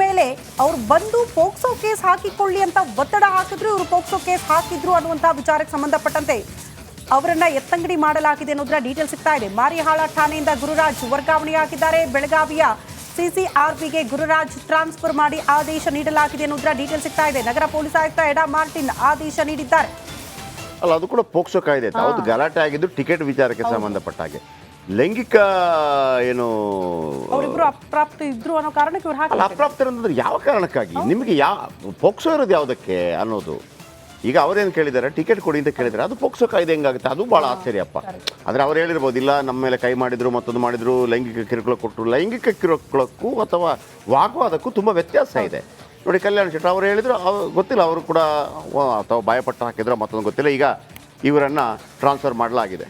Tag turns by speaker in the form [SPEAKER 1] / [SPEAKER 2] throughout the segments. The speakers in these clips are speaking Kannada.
[SPEAKER 1] ಮೇಲೆ ಅವ್ರು ಬಂದು ಪೋಕ್ಸೋ ಕೇಸ್ ಹಾಕಿಕೊಳ್ಳಿ ಅಂತ ಒತ್ತಡ ಹಾಕಿದ್ರು, ಇವರು ಪೋಕ್ಸೋ ಕೇಸ್ ಹಾಕಿದ್ರು ಅನ್ನುವಂತಹ ವಿಚಾರಕ್ಕೆ ಸಂಬಂಧಪಟ್ಟಂತೆ ಅವರನ್ನ ಎತ್ತಂಗಡಿ ಮಾಡಲಾಗಿದೆ ಅನ್ನೋದರ ಡೀಟೇಲ್ ಸಿಗ್ತಾ ಇದೆ. ಮಾರಿಹಾಳ ಠಾಣೆಯಿಂದ ಗುರುರಾಜ್ ವರ್ಗಾವಣೆಯಾಗಿದ್ದಾರೆ. ಬೆಳಗಾವಿಯ ಸಿಸಿಆರ್ಪಿಗೆ ಗುರುರಾಜ್ ಟ್ರಾನ್ಸ್ಫರ್ ಮಾಡಿ ಆದೇಶ ನೀಡಲಾಗಿದೆ ಅನ್ನೋದರ ಡೀಟೇಲ್ ಸಿಗ್ತಾ ಇದೆ. ನಗರ ಪೊಲೀಸ್ ಆಯುಕ್ತ ಎಡಾ ಮಾರ್ಟಿನ್ ಆದೇಶ ನೀಡಿದ್ದಾರೆ.
[SPEAKER 2] ಅಲ್ಲ, ಅದು ಕೂಡ ಪೋಕ್ಸೋ ಕಾಯ್ದೆ ಹೌದು. ಗಲಾಟೆ ಆಗಿದ್ದು ಟಿಕೆಟ್ ವಿಚಾರಕ್ಕೆ ಸಂಬಂಧಪಟ್ಟ ಹಾಗೆ. ಲೈಂಗಿಕ ಏನು
[SPEAKER 1] ಅವರಿಬ್ರು ಅಪ್ರಾಪ್ತ ಇದ್ರು ಅನ್ನೋ ಕಾರಣಕ್ಕೆ ಇವ್ರು ಹಾಕಿ
[SPEAKER 2] ಅಪ್ರಾಪ್ತರಂದ್ರೆ ಯಾವ ಕಾರಣಕ್ಕಾಗಿ ನಿಮಗೆ ಪೋಕ್ಸೋ ಇರೋದು ಯಾವುದಕ್ಕೆ ಅನ್ನೋದು. ಈಗ ಅವರೇನು ಕೇಳಿದ್ದಾರೆ, ಟಿಕೆಟ್ ಕೊಡಿ ಅಂತ ಕೇಳಿದ್ದಾರೆ. ಅದು ಪೋಕ್ಸೋ ಕಾಯ್ದೆ ಹೆಂಗಾಗುತ್ತೆ? ಅದು ಭಾಳ ಆಶ್ಚರ್ಯಪ್ಪ. ಆದರೆ ಅವ್ರು ಹೇಳಿರ್ಬೋದು, ಇಲ್ಲ ನಮ್ಮ ಮೇಲೆ ಕೈ ಮಾಡಿದ್ರು, ಮತ್ತೊಂದು ಮಾಡಿದ್ರು, ಲೈಂಗಿಕ ಕಿರುಕುಳ ಕೊಟ್ಟರು. ಲೈಂಗಿಕ ಕಿರುಕುಳಕ್ಕೂ ಅಥವಾ ವಾಗ್ವಾದಕ್ಕೂ ತುಂಬ ವ್ಯತ್ಯಾಸ ಇದೆ ನೋಡಿ. ಕಲ್ಯಾಣ್ ಶೆಟ್ಟರ್ ಅವರು ಹೇಳಿದ್ರು, ಗೊತ್ತಿಲ್ಲ, ಅವರು ಕೂಡ ಅಥವಾ ಭಯಪಟ್ಟು ಹಾಕಿದ್ರು, ಮತ್ತೊಂದು ಗೊತ್ತಿಲ್ಲ. ಈಗ ಇವರನ್ನು ಟ್ರಾನ್ಸ್ಫರ್ ಮಾಡಲಾಗಿದೆ.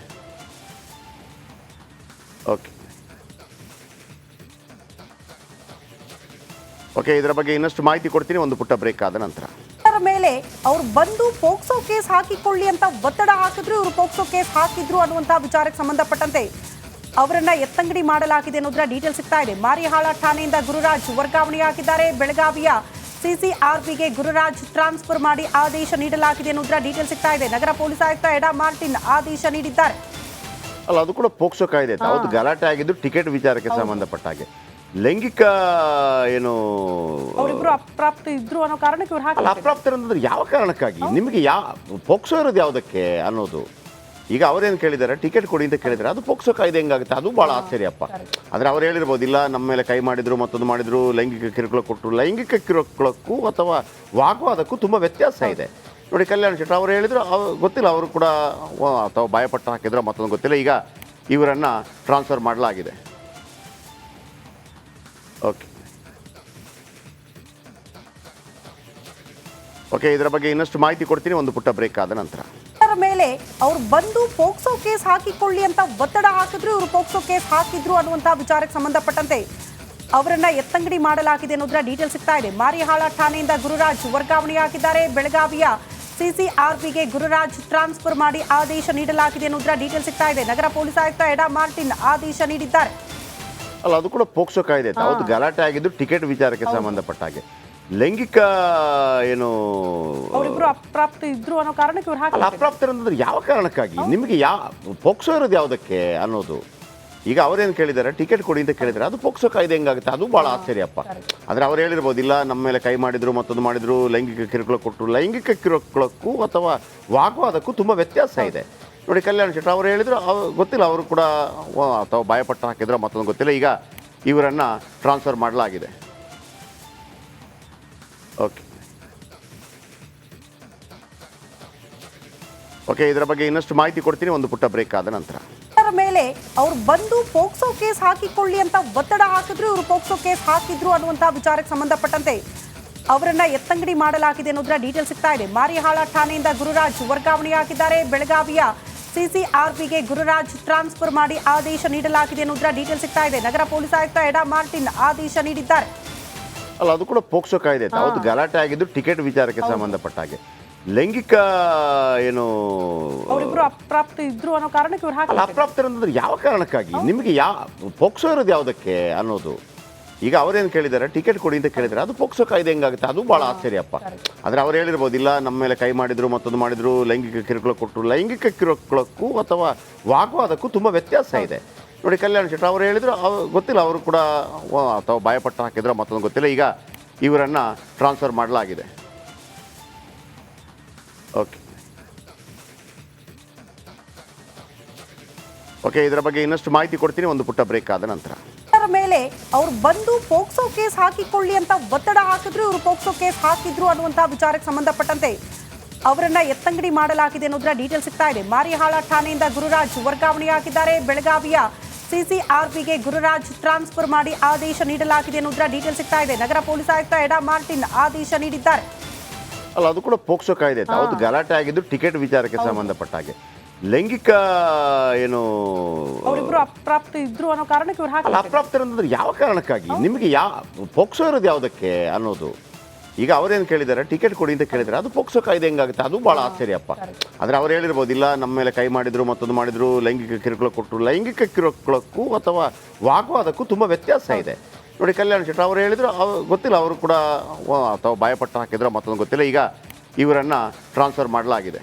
[SPEAKER 2] ಓಕೆ, ಇದರ ಬಗ್ಗೆ ಇನ್ನಷ್ಟು ಮಾಹಿತಿ ಕೊಡ್ತೀನಿ ಒಂದು ಪುಟ್ಟ ಬ್ರೇಕ್ ಆದ ನಂತರ.
[SPEAKER 1] ಮೇಲೆ ಅವ್ರು ಬಂದು ಪೋಕ್ಸೋ ಕೇಸ್ ಹಾಕಿಕೊಳ್ಳಿ ಅಂತ ಒತ್ತಡ ಹಾಕಿದ್ರು, ಇವರು ಪೋಕ್ಸೋ ಕೇಸ್ ಹಾಕಿದ್ರು ಅನ್ನುವಂತಹ ವಿಚಾರಕ್ಕೆ ಸಂಬಂಧಪಟ್ಟಂತೆ ಅವರನ್ನ ಎತ್ತಂಗಡಿ ಮಾಡಲಾಗಿದೆ ಅನ್ನೋದರ ಡೀಟೇಲ್ ಸಿಗ್ತಾ ಇದೆ. ಮಾರಿಹಾಳ ಠಾಣೆಯಿಂದ ಗುರುರಾಜ್ ವರ್ಗಾವಣೆಯಾಗಿದ್ದಾರೆ. ಬೆಳಗಾವಿಯ ಸಿಸಿಆರ್ಪಿಗೆ ಗುರುರಾಜ್ ಟ್ರಾನ್ಸ್ಫರ್ ಮಾಡಿ ಆದೇಶ ನೀಡಲಾಗಿದೆ ಅನ್ನೋದರ ಡೀಟೇಲ್ ಸಿಗ್ತಾ ಇದೆ. ನಗರ ಪೊಲೀಸ್ ಆಯುಕ್ತ ಎಡಾ ಮಾರ್ಟಿನ್ ಆದೇಶ ನೀಡಿದ್ದಾರೆ.
[SPEAKER 2] ಅಲ್ಲ, ಅದು ಕೂಡ ಪೋಕ್ಸೋ ಕಾಯ್ದೆ ಹೌದು. ಗಲಾಟೆ ಆಗಿದ್ದು ಟಿಕೆಟ್ ವಿಚಾರಕ್ಕೆ ಸಂಬಂಧಪಟ್ಟ ಹಾಗೆ. ಲೈಂಗಿಕ ಏನು
[SPEAKER 1] ಅವರಿಬ್ರು ಅಪ್ರಾಪ್ತ ಇದ್ರು ಅನ್ನೋ ಕಾರಣಕ್ಕೆ ಇವ್ರು ಹಾಕಿ
[SPEAKER 2] ಅಪ್ರಾಪ್ತರಂದ್ರೆ ಯಾವ ಕಾರಣಕ್ಕಾಗಿ ನಿಮಗೆ ಪೋಕ್ಸೋ ಇರೋದು ಯಾವುದಕ್ಕೆ ಅನ್ನೋದು. ಈಗ ಅವರೇನು ಕೇಳಿದ್ದಾರೆ, ಟಿಕೆಟ್ ಕೊಡಿ ಅಂತ ಕೇಳಿದ್ದಾರೆ. ಅದು ಪೋಕ್ಸೋ ಕಾಯ್ದೆ ಹೆಂಗಾಗುತ್ತೆ? ಅದು ಭಾಳ ಆಶ್ಚರ್ಯಪ್ಪ. ಆದರೆ ಅವ್ರು ಹೇಳಿರ್ಬೋದು, ಇಲ್ಲ ನಮ್ಮ ಮೇಲೆ ಕೈ ಮಾಡಿದ್ರು, ಮತ್ತೊಂದು ಮಾಡಿದ್ರು, ಲೈಂಗಿಕ ಕಿರುಕುಳ ಕೊಟ್ಟರು. ಲೈಂಗಿಕ ಕಿರುಕುಳಕ್ಕೂ ಅಥವಾ ವಾಗ್ವಾದಕ್ಕೂ ತುಂಬ ವ್ಯತ್ಯಾಸ ಇದೆ ನೋಡಿ. ಕಲ್ಯಾಣ್ ಶೆಟ್ಟರ್ ಅವರು ಹೇಳಿದ್ರು, ಗೊತ್ತಿಲ್ಲ, ಅವರು ಕೂಡ ಅಥವಾ ಭಯಪಟ್ಟು ಹಾಕಿದ್ರು, ಮತ್ತೊಂದು ಗೊತ್ತಿಲ್ಲ. ಈಗ ಇವರನ್ನು ಟ್ರಾನ್ಸ್ಫರ್ ಮಾಡಲಾಗಿದೆ. ಓಕೆ, ಇದರ ಬಗ್ಗೆ ಇನ್ನಷ್ಟು ಮಾಹಿತಿ ಕೊಡ್ತೀನಿ ಒಂದು ಪುಟ್ಟ ಬ್ರೇಕ್ ಆದ ನಂತರ.
[SPEAKER 1] ಮೇಲೆ ಅವ್ರು ಬಂದು ಪೋಕ್ಸೋ ಕೇಸ್ ಹಾಕಿಕೊಳ್ಳಿ ಅಂತ ಒತ್ತಡ ಹಾಕಿದ್ರು, ಇವರು ಪೋಕ್ಸೋ ಕೇಸ್ ಹಾಕಿದ್ರು ಅನ್ನುವಂತಹ ವಿಚಾರಕ್ಕೆ ಸಂಬಂಧಪಟ್ಟಂತೆ ಅವರನ್ನ ಎತ್ತಂಗಡಿ ಮಾಡಲಾಗಿದೆ ಅನ್ನೋದರ ಡೀಟೇಲ್ ಸಿಗ್ತಾ ಇದೆ. ಮಾರಿಹಾಳ ಠಾಣೆಯಿಂದ ಗುರುರಾಜ್ ವರ್ಗಾವಣೆಯಾಗಿದ್ದಾರೆ. ಬೆಳಗಾವಿಯ ಸಿಸಿಆರ್ಪಿಗೆ ಗುರುರಾಜ್ ಟ್ರಾನ್ಸ್ಫರ್ ಮಾಡಿ ಆದೇಶ ನೀಡಲಾಗಿದೆ ಅನ್ನೋದರ ಡೀಟೇಲ್ ಸಿಗ್ತಾ ಇದೆ. ನಗರ ಪೊಲೀಸ್ ಆಯುಕ್ತ ಎಡಾ ಮಾರ್ಟಿನ್ ಆದೇಶ ನೀಡಿದ್ದಾರೆ.
[SPEAKER 2] ಅಲ್ಲ, ಅದು ಕೂಡ ಪೋಕ್ಸೋ ಕಾಯ್ದೆ ಹೌದು. ಗಲಾಟೆ ಆಗಿದ್ದು ಟಿಕೆಟ್ ವಿಚಾರಕ್ಕೆ ಸಂಬಂಧಪಟ್ಟ ಹಾಗೆ. ಲೈಂಗಿಕ ಏನು
[SPEAKER 1] ಅವರಿಬ್ರು ಅಪ್ರಾಪ್ತ ಇದ್ರು ಅನ್ನೋ ಕಾರಣಕ್ಕೆ ಇವ್ರು ಹಾಕಿ
[SPEAKER 2] ಅಪ್ರಾಪ್ತರಂದ್ರೆ ಯಾವ ಕಾರಣಕ್ಕಾಗಿ ನಿಮಗೆ ಪೋಕ್ಸೋ ಇರೋದು ಯಾವುದಕ್ಕೆ ಅನ್ನೋದು. ಈಗ ಅವರೇನು ಕೇಳಿದ್ದಾರೆ, ಟಿಕೆಟ್ ಕೊಡಿ ಅಂತ ಕೇಳಿದ್ದಾರೆ. ಅದು ಪೋಕ್ಸೋ ಕಾಯ್ದೆ ಹೆಂಗಾಗುತ್ತೆ? ಅದು ಭಾಳ ಆಶ್ಚರ್ಯಪ್ಪ. ಆದರೆ ಅವ್ರು ಹೇಳಿರ್ಬೋದು, ಇಲ್ಲ ನಮ್ಮ ಮೇಲೆ ಕೈ ಮಾಡಿದ್ರು, ಮತ್ತೊಂದು ಮಾಡಿದ್ರು, ಲೈಂಗಿಕ ಕಿರುಕುಳ ಕೊಟ್ಟರು. ಲೈಂಗಿಕ ಕಿರುಕುಳಕ್ಕೂ ಅಥವಾ ವಾಗ್ವಾದಕ್ಕೂ ತುಂಬ ವ್ಯತ್ಯಾಸ ಇದೆ ನೋಡಿ. ಕಲ್ಯಾಣ್ ಶೆಟ್ಟರ್ ಅವರು ಹೇಳಿದ್ರು, ಗೊತ್ತಿಲ್ಲ, ಅವರು ಕೂಡ ಅಥವಾ ಭಯಪಟ್ಟು ಹಾಕಿದ್ರು, ಮತ್ತೊಂದು ಗೊತ್ತಿಲ್ಲ. ಈಗ ಇವರನ್ನು ಟ್ರಾನ್ಸ್ಫರ್ ಮಾಡಲಾಗಿದೆ. ಓಕೆ, ಇದರ ಬಗ್ಗೆ ಇನ್ನಷ್ಟು ಮಾಹಿತಿ ಕೊಡ್ತೀನಿ ಒಂದು ಪುಟ್ಟ ಬ್ರೇಕ್ ಆದ ನಂತರ.
[SPEAKER 1] ಮೇಲೆ ಅವ್ರು ಬಂದು ಪೋಕ್ಸೋ ಕೇಸ್ ಹಾಕಿಕೊಳ್ಳಿ ಅಂತ ಒತ್ತಡ ಹಾಕಿದ್ರು, ಇವರು ಪೋಕ್ಸೋ ಕೇಸ್ ಹಾಕಿದ್ರು ಅನ್ನುವಂತಹ ವಿಚಾರಕ್ಕೆ ಸಂಬಂಧಪಟ್ಟಂತೆ ಅವರನ್ನ ಎತ್ತಂಗಡಿ ಮಾಡಲಾಗಿದೆ ಅನ್ನೋದರ ಡೀಟೇಲ್ ಸಿಗ್ತಾ ಇದೆ. ಮಾರಿಹಾಳ ಠಾಣೆಯಿಂದ ಗುರುರಾಜ್ ವರ್ಗಾವಣೆಯಾಗಿದ್ದಾರೆ. ಬೆಳಗಾವಿಯ ಸಿಸಿಆರ್ಪಿಗೆ ಗುರುರಾಜ್ ಟ್ರಾನ್ಸ್ಫರ್ ಮಾಡಿ ಆದೇಶ ನೀಡಲಾಗಿದೆ ಅನ್ನೋದರ ಡೀಟೇಲ್ ಸಿಗ್ತಾ ಇದೆ. ನಗರ ಪೊಲೀಸ್ ಆಯುಕ್ತ ಎಡಾ ಮಾರ್ಟಿನ್ ಆದೇಶ ನೀಡಿದ್ದಾರೆ.
[SPEAKER 2] ಅಲ್ಲ, ಅದು ಕೂಡ ಪೋಕ್ಸೋ ಕಾಯ್ದೆ ಹೌದು. ಗಲಾಟೆ ಆಗಿದ್ದು ಟಿಕೆಟ್ ವಿಚಾರಕ್ಕೆ ಸಂಬಂಧಪಟ್ಟ ಹಾಗೆ. ಲೈಂಗಿಕ ಏನು
[SPEAKER 1] ಅವರಿಬ್ರು ಅಪ್ರಾಪ್ತ ಇದ್ರು ಅನ್ನೋ ಕಾರಣಕ್ಕೆ ಇವ್ರು ಹಾಕಿ
[SPEAKER 2] ಅಪ್ರಾಪ್ತರಂದ್ರೆ ಯಾವ ಕಾರಣಕ್ಕಾಗಿ ನಿಮಗೆ ಪೋಕ್ಸೋ ಇರೋದು ಯಾವುದಕ್ಕೆ ಅನ್ನೋದು. ಈಗ ಅವರೇನು ಕೇಳಿದ್ದಾರೆ, ಟಿಕೆಟ್ ಕೊಡಿ ಅಂತ ಕೇಳಿದ್ದಾರೆ. ಅದು ಪೋಕ್ಸೋ ಕಾಯ್ದೆ ಹೆಂಗಾಗುತ್ತೆ? ಅದು ಭಾಳ ಆಶ್ಚರ್ಯಪ್ಪ. ಆದರೆ ಅವ್ರು ಹೇಳಿರ್ಬೋದು, ಇಲ್ಲ ನಮ್ಮ ಮೇಲೆ ಕೈ ಮಾಡಿದ್ರು, ಮತ್ತೊಂದು ಮಾಡಿದ್ರು, ಲೈಂಗಿಕ ಕಿರುಕುಳ ಕೊಟ್ಟರು. ಲೈಂಗಿಕ ಕಿರುಕುಳಕ್ಕೂ ಅಥವಾ ವಾಗ್ವಾದಕ್ಕೂ ತುಂಬ ವ್ಯತ್ಯಾಸ ಇದೆ ನೋಡಿ. ಕಲ್ಯಾಣ್ ಶೆಟ್ಟರ್ ಅವರು ಹೇಳಿದ್ರು, ಗೊತ್ತಿಲ್ಲ, ಅವರು ಕೂಡ ಅಥವಾ ಭಯಪಟ್ಟು ಹಾಕಿದ್ರು, ಮತ್ತೊಂದು ಗೊತ್ತಿಲ್ಲ. ಈಗ ಇವರನ್ನು ಟ್ರಾನ್ಸ್ಫರ್ ಮಾಡಲಾಗಿದೆ. ಓಕೆ, ಇದರ ಬಗ್ಗೆ ಇನ್ನಷ್ಟು ಮಾಹಿತಿ ಕೊಡ್ತೀನಿ ಒಂದು ಪುಟ್ಟ ಬ್ರೇಕ್ ಆದ ನಂತರ.
[SPEAKER 1] ಮೇಲೆ ಅವ್ರು ಬಂದು ಪೋಕ್ಸೋ ಕೇಸ್ ಹಾಕಿಕೊಳ್ಳಿ ಅಂತ ಒತ್ತಡ ಹಾಕಿದ್ರು, ಇವರು ಪೋಕ್ಸೋ ಕೇಸ್ ಹಾಕಿದ್ರು ಅನ್ನುವಂತಹ ವಿಚಾರಕ್ಕೆ ಸಂಬಂಧಪಟ್ಟಂತೆ ಅವರನ್ನ ಎತ್ತಂಗಡಿ ಮಾಡಲಾಗಿದೆ ಅನ್ನೋದರ ಡೀಟೇಲ್ ಸಿಗ್ತಾ ಇದೆ. ಮಾರಿಹಾಳ ಠಾಣೆಯಿಂದ ಗುರುರಾಜ್ ವರ್ಗಾವಣೆಯಾಗಿದ್ದಾರೆ. ಬೆಳಗಾವಿಯ ಸಿಸಿಆರ್ಪಿಗೆ ಗುರುರಾಜ್ ಟ್ರಾನ್ಸ್ಫರ್ ಮಾಡಿ ಆದೇಶ ನೀಡಲಾಗಿದೆ ಅನ್ನೋದರ ಡೀಟೇಲ್ ಸಿಗ್ತಾ ಇದೆ. ನಗರ ಪೊಲೀಸ್ ಆಯುಕ್ತ ಎಡಾ ಮಾರ್ಟಿನ್ ಆದೇಶ ನೀಡಿದ್ದಾರೆ.
[SPEAKER 2] ಅಲ್ಲ, ಅದು ಕೂಡ ಪೋಕ್ಸೋ ಕಾಯ್ದೆ ಹೌದು. ಗಲಾಟೆ ಆಗಿದ್ದು ಟಿಕೆಟ್ ವಿಚಾರಕ್ಕೆ ಸಂಬಂಧಪಟ್ಟ ಹಾಗೆ. ಲೈಂಗಿಕ ಏನು
[SPEAKER 1] ಅವರಿಬ್ರು ಅಪ್ರಾಪ್ತ ಇದ್ರು ಅನ್ನೋ ಕಾರಣಕ್ಕೆ ಇವ್ರು ಹಾಕಿ
[SPEAKER 2] ಅಪ್ರಾಪ್ತರಂದ್ರೆ ಯಾವ ಕಾರಣಕ್ಕಾಗಿ ನಿಮಗೆ ಪೋಕ್ಸೋ ಇರೋದು ಯಾವುದಕ್ಕೆ ಅನ್ನೋದು. ಈಗ ಅವರೇನು ಕೇಳಿದ್ದಾರೆ, ಟಿಕೆಟ್ ಕೊಡಿ ಅಂತ ಕೇಳಿದ್ದಾರೆ. ಅದು ಪೋಕ್ಸೋ ಕಾಯ್ದೆ ಹೆಂಗಾಗುತ್ತೆ? ಅದು ಭಾಳ ಆಶ್ಚರ್ಯಪ್ಪ. ಆದರೆ ಅವ್ರು ಹೇಳಿರ್ಬೋದು, ಇಲ್ಲ ನಮ್ಮ ಮೇಲೆ ಕೈ ಮಾಡಿದ್ರು, ಮತ್ತೊಂದು ಮಾಡಿದ್ರು, ಲೈಂಗಿಕ ಕಿರುಕುಳ ಕೊಟ್ಟರು. ಲೈಂಗಿಕ ಕಿರುಕುಳಕ್ಕೂ ಅಥವಾ ವಾಗ್ವಾದಕ್ಕೂ ತುಂಬ ವ್ಯತ್ಯಾಸ ಇದೆ ನೋಡಿ ಕಲ್ಯಾಣ್ ಶೆಟ್ಟಿ ಅವರು ಹೇಳಿದ್ರು, ಗೊತ್ತಿಲ್ಲ ಅವರು ಕೂಡ ಅಥವಾ ಭಯಪಟ್ಟು ಹಾಕಿದ್ರು ಮತ್ತೊಂದು ಗೊತ್ತಿಲ್ಲ. ಈಗ ಇವರನ್ನು ಟ್ರಾನ್ಸ್ಫರ್ ಮಾಡಲಾಗಿದೆ.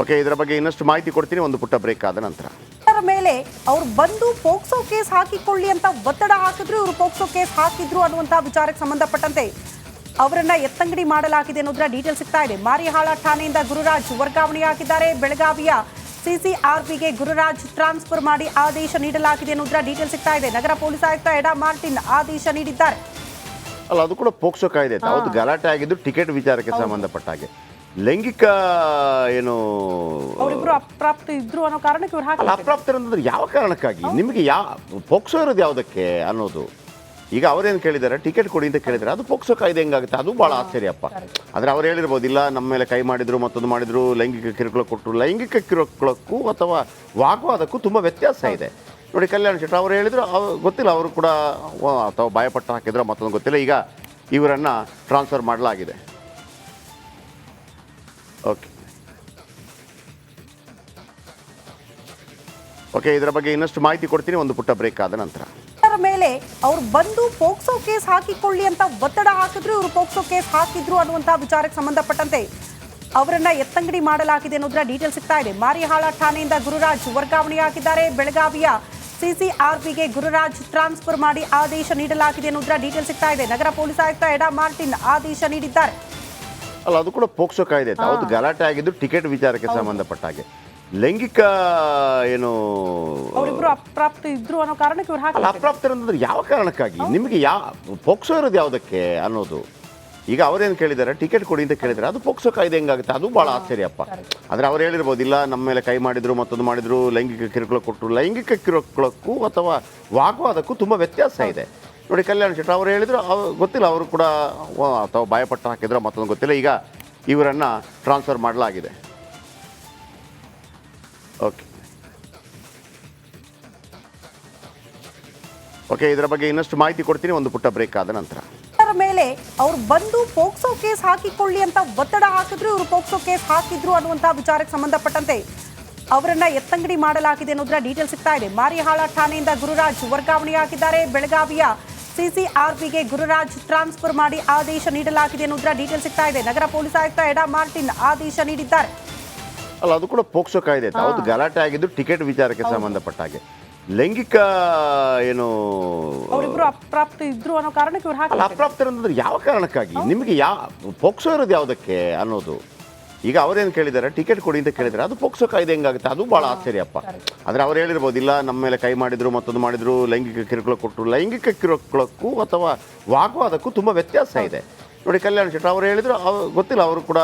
[SPEAKER 2] ಓಕೆ, ಇದರ ಬಗ್ಗೆ ಇನ್ನಷ್ಟು ಮಾಹಿತಿ ಕೊಡ್ತೀನಿ ಒಂದು ಪುಟ್ಟ ಬ್ರೇಕ್ ಆದ ನಂತರ.
[SPEAKER 1] ಇದರ ಮೇಲೆ ಅವ್ರು ಬಂದು ಪೋಕ್ಸೋ ಕೇಸ್ ಹಾಕಿಕೊಳ್ಳಿ ಅಂತ ಒತ್ತಡ ಹಾಕಿದ್ರು, ಇವರು ಪೋಕ್ಸೋ ಕೇಸ್ ಹಾಕಿದ್ರು ಅನ್ನುವಂತಹ ವಿಚಾರಕ್ಕೆ ಸಂಬಂಧಪಟ್ಟಂತೆ ಅವರನ್ನ ಎತ್ತಂಗಡಿ ಮಾಡಲಾಗಿದೆ ಅನ್ನೋದರ ಡೀಟೇಲ್ ಸಿಗ್ತಾ ಇದೆ. ಮಾರಿಹಾಳ ಠಾಣೆಯಿಂದ ಗುರುರಾಜ್ ವರ್ಗಾವಣೆಯಾಗಿದ್ದಾರೆ. ಬೆಳಗಾವಿಯ ಸಿಸಿಆರ್ಪಿಗೆ ಗುರುರಾಜ್ ಟ್ರಾನ್ಸ್ಫರ್ ಮಾಡಿ ಆದೇಶ ನೀಡಲಾಗಿದೆ ಅನ್ನೋದರ ಡೀಟೇಲ್ ಸಿಗ್ತಾ ಇದೆ. ನಗರ ಪೊಲೀಸ್ ಆಯುಕ್ತ ಎಡಾ ಮಾರ್ಟಿನ್ ಆದೇಶ ನೀಡಿದ್ದಾರೆ.
[SPEAKER 2] ಅಲ್ಲ, ಅದು ಕೂಡ ಪೋಕ್ಸೋ ಕಾಯ್ದೆ. ಹೌದು, ಗಲಾಟೆ ಆಗಿದ್ದು ಟಿಕೆಟ್ ವಿಚಾರಕ್ಕೆ ಸಂಬಂಧಪಟ್ಟ ಹಾಗೆ. ಲೈಂಗಿಕ ಏನು
[SPEAKER 1] ಅವರಿಬ್ರು ಅಪ್ರಾಪ್ತ ಇದ್ರು ಅನ್ನೋ ಕಾರಣಕ್ಕೆ ಇವ್ರು ಹಾಕಿ
[SPEAKER 2] ಅಪ್ರಾಪ್ತರಂದ್ರೆ ಯಾವ ಕಾರಣಕ್ಕಾಗಿ ನಿಮಗೆ ಪೋಕ್ಸೋ ಇರೋದು ಯಾವುದಕ್ಕೆ ಅನ್ನೋದು. ಈಗ ಅವರೇನು ಕೇಳಿದ್ದಾರೆ, ಟಿಕೆಟ್ ಕೊಡಿ ಅಂತ ಕೇಳಿದ್ದಾರೆ. ಅದು ಪೋಕ್ಸೋ ಕಾಯ್ದೆ ಹೆಂಗಾಗುತ್ತೆ? ಅದು ಭಾಳ ಆಶ್ಚರ್ಯಪ್ಪ. ಆದರೆ ಅವ್ರು ಹೇಳಿರ್ಬೋದು, ಇಲ್ಲ ನಮ್ಮ ಮೇಲೆ ಕೈ ಮಾಡಿದ್ರು, ಮತ್ತೊಂದು ಮಾಡಿದ್ರು, ಲೈಂಗಿಕ ಕಿರುಕುಳ ಕೊಟ್ಟರು. ಲೈಂಗಿಕ ಕಿರುಕುಳಕ್ಕೂ ಅಥವಾ ವಾಗ್ವಾದಕ್ಕೂ ತುಂಬ ವ್ಯತ್ಯಾಸ ಇದೆ. ನೋಡಿ, ಕಲ್ಯಾಣ್ ಶೆಟ್ಟಿ ಅವರು ಹೇಳಿದ್ರು, ಗೊತ್ತಿಲ್ಲ ಅವರು ಕೂಡ ಅಥವಾ ಭಯಪಟ್ಟು ಹಾಕಿದ್ರು ಮತ್ತೊಂದು ಗೊತ್ತಿಲ್ಲ. ಈಗ ಇವರನ್ನು ಟ್ರಾನ್ಸ್ಫರ್ ಮಾಡಲಾಗಿದೆ. ಓಕೆ, ಇದರ ಬಗ್ಗೆ ಇನ್ನಷ್ಟು ಮಾಹಿತಿ ಕೊಡ್ತೀನಿ ಒಂದು ಪುಟ್ಟ ಬ್ರೇಕ್ ಆದ ನಂತರ.
[SPEAKER 1] ಇದರ ಮೇಲೆ ಅವ್ರು ಬಂದು ಪೋಕ್ಸೋ ಕೇಸ್ ಹಾಕಿಕೊಳ್ಳಿ ಅಂತ ಒತ್ತಡ ಹಾಕಿದ್ರು, ಇವರು ಪೋಕ್ಸೋ ಕೇಸ್ ಹಾಕಿದ್ರು ಅನ್ನುವಂತಹ ವಿಚಾರಕ್ಕೆ ಸಂಬಂಧಪಟ್ಟಂತೆ ಅವರನ್ನ ಎತ್ತಂಗಡಿ ಮಾಡಲಾಗಿದೆ ಅನ್ನೋದರ ಡೀಟೇಲ್ ಸಿಗ್ತಾ ಇದೆ. ಮಾರಿಹಾಳ ಠಾಣೆಯಿಂದ ಗುರುರಾಜ್ ವರ್ಗಾವಣೆಯಾಗಿದ್ದಾರೆ. ಬೆಳಗಾವಿಯ ಸಿಸಿಆರ್ಪಿಗೆ ಗುರುರಾಜ್ ಟ್ರಾನ್ಸ್ಫರ್ ಮಾಡಿ ಆದೇಶ ನೀಡಲಾಗಿದೆ ಅನ್ನೋದರ ಡೀಟೇಲ್ ಸಿಗ್ತಾ ಇದೆ. ನಗರ ಪೊಲೀಸ್ ಆಯುಕ್ತ ಎಡಾ ಮಾರ್ಟಿನ್ ಆದೇಶ ನೀಡಿದ್ದಾರೆ.
[SPEAKER 2] ಅಲ್ಲ, ಅದು ಕೂಡ ಪೋಕ್ಸೋ ಕಾಯ್ದೆ. ಹೌದು, ಗಲಾಟೆ ಆಗಿದ್ದು ಟಿಕೆಟ್ ವಿಚಾರಕ್ಕೆ ಸಂಬಂಧಪಟ್ಟ ಹಾಗೆ. ಲೈಂಗಿಕ ಏನು
[SPEAKER 1] ಅವರಿಬ್ರು ಅಪ್ರಾಪ್ತ ಇದ್ರು ಅನ್ನೋ ಕಾರಣಕ್ಕೆ ಇವ್ರು ಹಾಕಿ
[SPEAKER 2] ಅಪ್ರಾಪ್ತರಂದ್ರೆ ಯಾವ ಕಾರಣಕ್ಕಾಗಿ ನಿಮಗೆ ಪೋಕ್ಸೋ ಇರೋದು ಯಾವುದಕ್ಕೆ ಅನ್ನೋದು. ಈಗ ಅವರೇನು ಕೇಳಿದ್ದಾರೆ, ಟಿಕೆಟ್ ಕೊಡಿ ಅಂತ ಕೇಳಿದ್ದಾರೆ. ಅದು ಪೋಕ್ಸೋ ಕಾಯ್ದೆ ಹೆಂಗಾಗುತ್ತೆ? ಅದು ಭಾಳ ಆಶ್ಚರ್ಯಪ್ಪ. ಆದರೆ ಅವ್ರು ಹೇಳಿರ್ಬೋದು, ಇಲ್ಲ ನಮ್ಮ ಮೇಲೆ ಕೈ ಮಾಡಿದ್ರು, ಮತ್ತೊಂದು ಮಾಡಿದ್ರು, ಲೈಂಗಿಕ ಕಿರುಕುಳ ಕೊಟ್ಟರು. ಲೈಂಗಿಕ ಕಿರುಕುಳಕ್ಕೂ ಅಥವಾ ವಾಗ್ವಾದಕ್ಕೂ ತುಂಬ ವ್ಯತ್ಯಾಸ ಇದೆ. ನೋಡಿ, ಕಲ್ಯಾಣ್ ಶೆಟ್ಟಿ ಅವರು ಹೇಳಿದ್ರು, ಗೊತ್ತಿಲ್ಲ ಅವರು ಕೂಡ ಅಥವಾ ಭಯಪಟ್ಟು ಹಾಕಿದ್ರು ಮತ್ತೊಂದು ಗೊತ್ತಿಲ್ಲ. ಈಗ ಇವರನ್ನು ಟ್ರಾನ್ಸ್ಫರ್ ಮಾಡಲಾಗಿದೆ. ಓಕೆ, ಇದರ ಬಗ್ಗೆ ಇನ್ನಷ್ಟು ಮಾಹಿತಿ ಕೊಡ್ತೀನಿ ಒಂದು ಪುಟ್ಟ ಬ್ರೇಕ್ ಆದ ನಂತರ.
[SPEAKER 1] ಇದರ ಮೇಲೆ ಅವ್ರು ಬಂದು ಪೋಕ್ಸೋ ಕೇಸ್ ಹಾಕಿಕೊಳ್ಳಿ ಅಂತ ಒತ್ತಡ ಹಾಕಿದ್ರು, ಇವರು ಪೋಕ್ಸೋ ಕೇಸ್ ಹಾಕಿದ್ರು ಅನ್ನುವಂತಹ ವಿಚಾರಕ್ಕೆ ಸಂಬಂಧಪಟ್ಟಂತೆ ಅವರನ್ನ ಎತ್ತಂಗಡಿ ಮಾಡಲಾಗಿದೆ ಅನ್ನೋದರ ಡೀಟೇಲ್ ಸಿಗ್ತಾ ಇದೆ. ಮಾರಿಹಾಳ ಠಾಣೆಯಿಂದ ಗುರುರಾಜ್ ವರ್ಗಾವಣೆಯಾಗಿದ್ದಾರೆ. ಬೆಳಗಾವಿಯ ಸಿಸಿಆರ್ಪಿಗೆ ಗುರುರಾಜ್ ಟ್ರಾನ್ಸ್ಫರ್ ಮಾಡಿ ಆದೇಶ ನೀಡಲಾಗಿದೆ ಅನ್ನೋದರ ಡೀಟೇಲ್ ಸಿಗ್ತಾ ಇದೆ. ನಗರ ಪೊಲೀಸ್ ಆಯುಕ್ತ ಎಡಾ ಮಾರ್ಟಿನ್ ಆದೇಶ ನೀಡಿದ್ದಾರೆ.
[SPEAKER 2] ಅಲ್ಲ, ಅದು ಕೂಡ ಪೋಕ್ಸೋ ಕಾಯ್ದೆ. ಹೌದು, ಗಲಾಟೆ ಆಗಿದ್ದು ಟಿಕೆಟ್ ವಿಚಾರಕ್ಕೆ ಸಂಬಂಧಪಟ್ಟ ಹಾಗೆ. ಲೈಂಗಿಕ ಏನು
[SPEAKER 1] ಅವರಿಬ್ರು ಅಪ್ರಾಪ್ತ ಇದ್ರು ಅನ್ನೋ ಕಾರಣಕ್ಕೆ ಇವ್ರು ಹಾಕಿ
[SPEAKER 2] ಅಪ್ರಾಪ್ತರಂದ್ರೆ ಯಾವ ಕಾರಣಕ್ಕಾಗಿ ನಿಮಗೆ ಪೋಕ್ಸೋ ಇರೋದು ಯಾವುದಕ್ಕೆ ಅನ್ನೋದು. ಈಗ ಅವರೇನು ಕೇಳಿದ್ದಾರೆ, ಟಿಕೆಟ್ ಕೊಡಿ ಅಂತ ಕೇಳಿದ್ದಾರೆ. ಅದು ಪೋಕ್ಸೋ ಕಾಯ್ದೆ ಹೆಂಗಾಗುತ್ತೆ? ಅದು ಭಾಳ ಆಶ್ಚರ್ಯಪ್ಪ. ಆದರೆ ಅವ್ರು ಹೇಳಿರ್ಬೋದು, ಇಲ್ಲ ನಮ್ಮ ಮೇಲೆ ಕೈ ಮಾಡಿದ್ರು, ಮತ್ತೊಂದು ಮಾಡಿದ್ರು, ಲೈಂಗಿಕ ಕಿರುಕುಳ ಕೊಟ್ಟರು. ಲೈಂಗಿಕ ಕಿರುಕುಳಕ್ಕೂ ಅಥವಾ ವಾಗ್ವಾದಕ್ಕೂ ತುಂಬ ವ್ಯತ್ಯಾಸ ಇದೆ. ನೋಡಿ, ಕಲ್ಯಾಣ್ ಶೆಟ್ಟಿ ಅವರು ಹೇಳಿದ್ರು, ಗೊತ್ತಿಲ್ಲ ಅವರು ಕೂಡ